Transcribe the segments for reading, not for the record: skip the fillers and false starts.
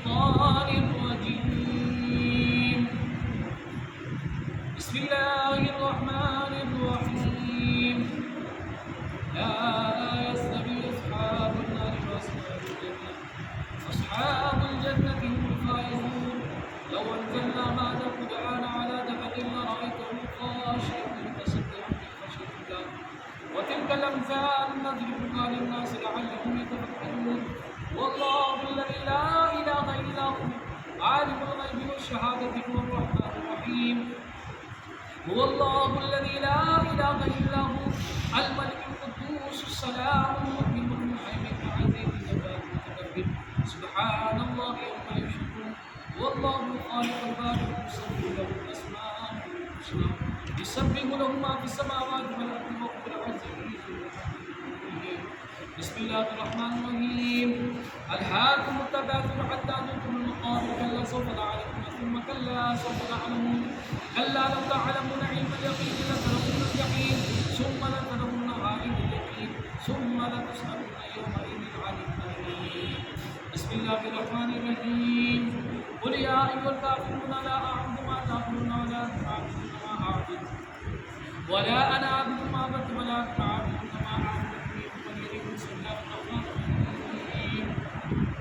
الشيطان الرجيم بسم الله الرحمن الرحيم لا يستوي أصحاب النار وأصحاب الجنة هم الفائزون لو أنزلنا هذا القرآن على جبل لرأيته خاشعا متصدعا من خشية الله وتلك الأمثال نضربها للناس لعلهم يتفكرون والله الذي لا إله إلا هو عالم الغيب والشهادة هو الرحمن الرحيم هو الله الذي لا إله إلا هو الملك القدوس السلام المؤمن المهيمن العزيز الجبار المتكبر سبحان الله عما يشركون والله الخالق البارئ المصور له الأسماء الحسنى يسبح له ما في السماوات والأرض وهو العزيز الحكيم بسم الله الرحمن الرحيم ألهاكم التكاثر حتى زرتم المقابر كلا سوف تعلمون ثم كلا سوف تعلمون كلا لو تعلمون علم اليقين لترون الجحيم ثم لترونها عين اليقين ثم لتسألن يومئذ عن النعيم بسم الله الرحمن الرحيم قل يا أيها الكافرون لا أعبد ما تعبدون ولا تعبدون ما أعبد ولا أنا أعبد ما عبدتم ولا تعبدون ما أعبد بسم الله الرحمن الرحيم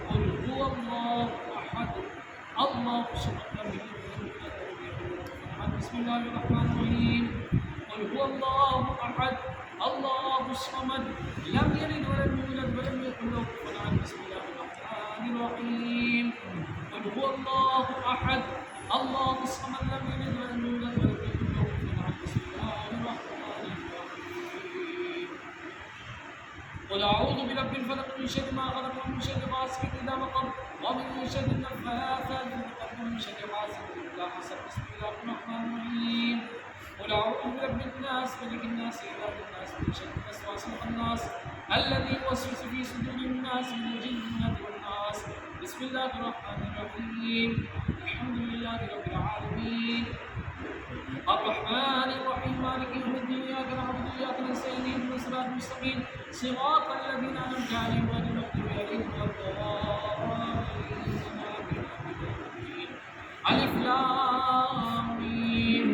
قل هو الله أحد الله الصمد لم يلد ولم يولد بسم الله الرحمن الرحيم قل هو الله أحد الله الصمد لم يلد ولم يولد ولم يكن له كفوا أحد بسم الله الرحمن الرحيم قل هو الله أحد الله الصمد لم يلد ولم يولد ولم يكن له كفوا أحد بسم الله الرحمن الرحيم قل أعوذ برب الفلق من شر ما خلق ومن شر غاسق إذا وقب ومن شر النفاثات في العقد ومن شر حاسد إذا حسد بسم الله الرحمن الرحيم قل أعوذ برب الناس ملك الناس إله الناس من شر الوسواس الخناس الذي يوسوس في صدور الناس من الجنة والناس بسم الله الرحمن الرحيم الحمد لله رب العالمين الرحمن الرحيم مالك يوم الدين إياك نعبد وإياك نستعين اهدنا الصراط المستقيم صراط الذين أنعمت عليهم غير المغضوب عليهم ولا الضالين ألف لام ميم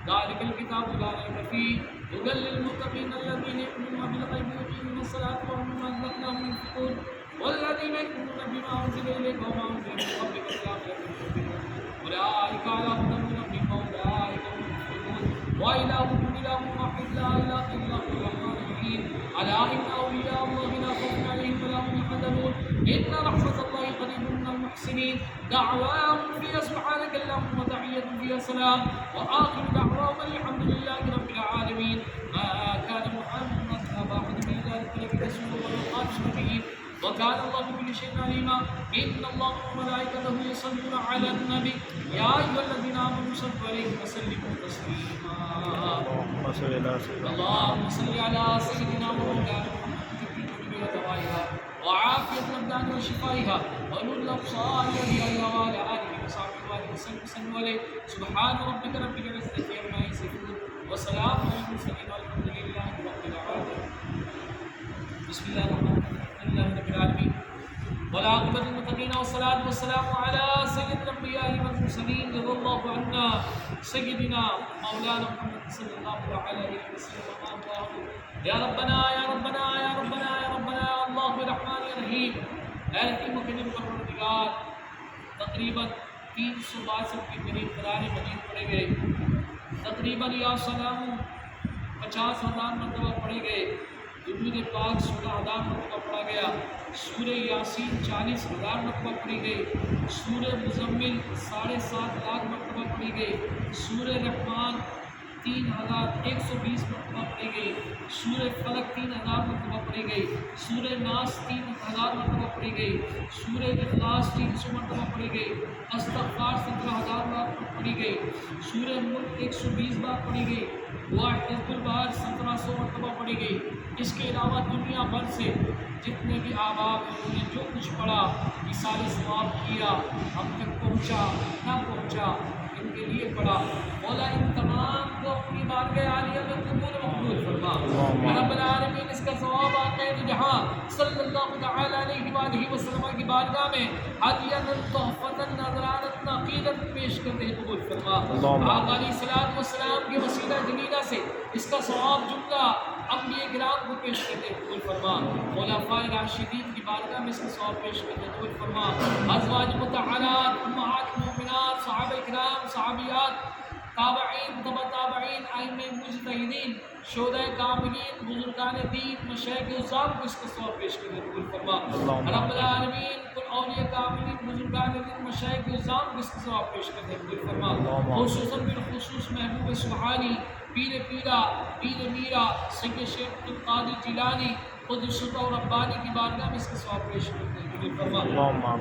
ذلك الكتاب لا ريب فيه هدى للمتقين الذين يؤمنون بالغيب ويقيمون الصلاة ومما رزقناهم ينفقون والذين يؤمنون بما أنزل إليك وما أنزل من قبلك والآخرة هم يؤمنون أولئك على هدى من ربهم وأولئك هم المفلحون وإلهكم إله واحد لا إله إلا هو الرحمن الرحيم ألا إن أولياء الله لا خوف عليهم ولا هم يحزنون إن رحمة الله قريب من المحسنين دعواهم فيها سبحانك اللهم وتحيتهم فيها سلام وآخر دعواهم الحمد لله رب العالمين ما كان محمد أبا أحد من ذلك ولكن رسول الله به وكان الله بكل شيء عليما إن الله وملائكته يصلون على النبي يا أيها الذين آمنوا صلوا عليه وسلموا تسليما اللهم صل على سيدنا مولانا محمد وعافية الأبدان وشفائها ونور الأبصار والأبصار وعلى آله وصحبه وسلم عليه سبحان ربك رب العزة عما يصفون وسلام على المرسلين والحمد لله رب العالمين بسم الله الرحمن الرحيم الحمد لله رب العالمين والعاقبة للمتقين والصلاة والسلام على سيد الأنبياء والمرسلين رضي الله عنا سيدنا مولانا محمد صلى الله عليه وسلم يا ربنا يا ربنا يا ربنا يا ربنا اللہ الرحمن الرحیم اے رحیم و کریم پروردگار تقریباً 362 کے قریب قرآن مجید پڑھے گئے تقریباً یا سلام 50,000 مرتبہ پڑھے گئے درود پاک 16,000 مرتبہ پڑھا گیا سورہ یاسین 40,000 مرتبہ پڑھی گئی سورہ مزمل 7.5 لاکھ مرتبہ پڑھی گئی سورہ رحمان 3,120 مرتبہ پڑھی گئی سورہ فلق 3,000 مرتبہ پڑھی گئی سورہ ناس 3,000 مرتبہ پڑھی گئی سورہ اخلاص 300 مرتبہ پڑھی گئی استغفار 17,000 بار پڑھی گئی سورہ ملک 120 بار پڑھی گئی دعا حزب البہار 1700 مرتبہ پڑھی گئی اس کے علاوہ دنیا بھر سے جتنے بھی احباب نے جو کچھ پڑھا ایصال ثواب کیا ہم تک پہنچا نہ پہنچا ان کے لیے پڑھا. مولا ان تمام کو اپنی بارگاہ عالیہ میں قبول مقبول فرما. رب العالمین اس کا ثواب آقا جہاں صلی اللہ تعالی علیہ وآلہ وسلم کی بارگاہ میں ہدیۃ تحفۃ نذرانۃ عقیدت پیش کرتے قبول فرما. آقا علیہ الصلوۃ والسلام کے وسیلہ جلیلہ سے اس کا ثواب جملہ انبیاء کرام کو پیش کرتے قبول فرما. خلفائے راشدین کی بارگاہ میں اس کا ثواب پیش کرتے قبول فرما. ازواج مطہرات امہات مومنات صحابہ کرام صحابیات تابعین تبع تابعین ائمہ مجتہدین شہداء کاملین بزرگان دین مشائخ اعظام کو اس کا ثواب پیش کرتے قبول فرما. رب العالمین کل اولیاء کاملین بزرگان دین مشائخ اعظام کو اس کا ثواب پیش کرتے قبول فرما. خصوصاً بالخصوص محبوب سبحانی پیر پیرا پیر میرا سید شیخ قادری جیلانی قدس و ربانی کی بارگاہ میں اس کا ثواب پیش کرتے قبول فرما.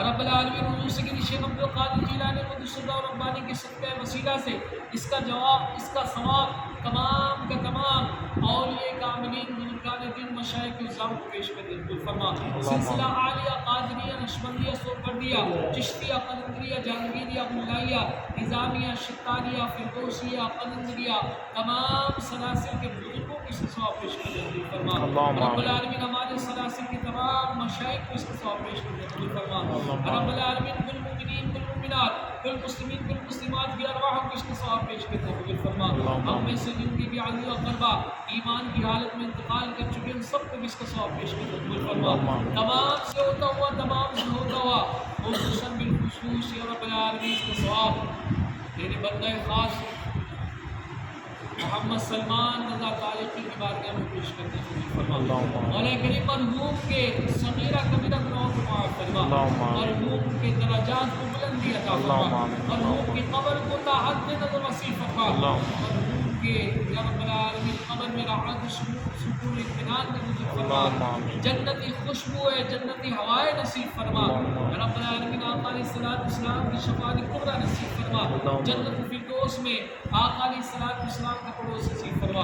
رب العالمین حضور سید شیخ عبدالقادر جیلانی قدس و ربانی کے صدقہ وسیلہ سے اس کا جواب اس کا ثواب تمام کا تمام اولیاء کاملین بزرگان دین مشائخ اعظام کو پیش کرتے قبول فرما. سلسلہ عالیہ قادریہ نقشبندیہ سوربردیہ چشتیہ قلندریہ جہانگیریہ ابوالعلائی نظامیہ شطاریہ فردوسیہ قلندریہ تمام سلاسل کے بزرگوں کو اس کا ثواب پیش کرتے قبول فرما. رب العالمین ہمارے سلاسل کے تمام مشائخ کو اس کا ثواب پیش کرتے قبول فرما. رب العالمین کل مومنین کل مومنات کل مسلمین کل مسلمات کی ارواح کو اس کا ثواب پیش کرتے قبول فرما. ہم میں سے جن کی بھی عزیز و اقربا ایمان کی حالت میں انتقال کر چکے ہیں سب کو بھی اس کا ثواب پیش کرتے قبول فرما. تمام سے ہوتا ہوا تمام سے ہوتا ہوا خصوصاً بالخصوص یا رب العالمین اس کا ثواب تیرے بندہ خاص محمد سلمان رضا طارقی کی بارگاہ میں پیش کرتے ہیں فرما. مولا کریم مرحوم کے صغیرہ کبیرہ گناہوں کو معاف فرما. مرحوم کے درجات کو بلندی عطا فرما. مرحوم کی قبر کو تا حد نظر وسیع فرما. مرحوم کے یا رب العالمین قبر میں راحت سکون اطمینان نصیب فرما. جنتی خوشبو ہے جنتی ہوائیں نصیب فرما. رب العالمین آقا علیہ الصلوۃ والسلام کی شفاعت کبریٰ نصیب فرما. جنت الفردوس میں آقا علیہ الصلوۃ والسلام کا پڑوس نصیب فرما.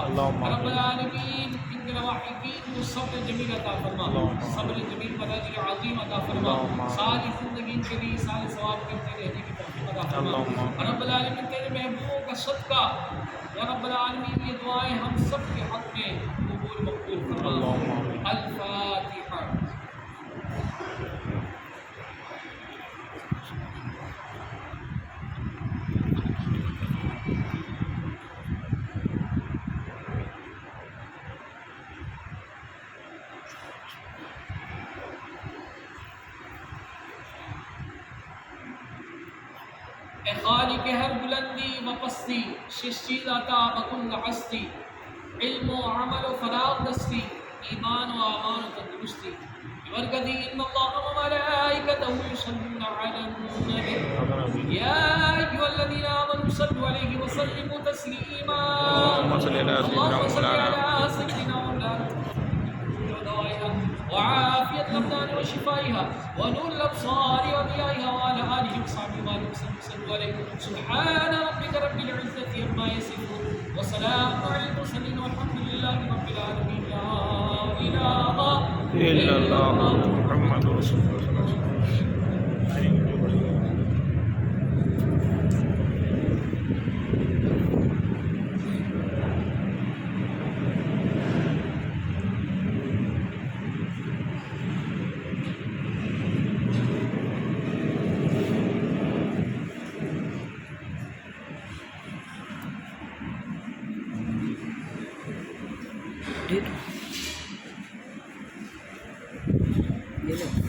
رب العالمین ان کے لواحقین کو صبر جمیل عطا فرما. صبر جمیل مداروی عظیم عطا فرما. ساری زندگی ان کے لیے سارے ثواب کرتے رہنے کی توفیق عطا فرما. رب العالمین تیرے محبوبوں کا صدقہ یا رب العالمین یہ دعائیں ہم سب کے حق میں قبول مقبول فرما. الفاتحہ. اے خالق ہر بلندی و پستی شش چیز عطا بکل ہستی علم و عمل و فراغ دستی ایمان و امان و تندرستی برکتی ان اللہ و ملائکتہ یصلون علی النبی یا ایھا الذین آمنوا صلوا علیہ وسلموا تسلیما. اللهم صل علی سیدنا مولانا وعافیت الابدان وشفائها ونور الابصار وضیائها وعلى آلہ وصحبہ وسلم علیہ. سبحان ربک رب العزة عما یصفون وسلام علی المرسلین والحمد للہ رب العالمین. لا الہ الا اللہ محمد رسول اللہ. یہ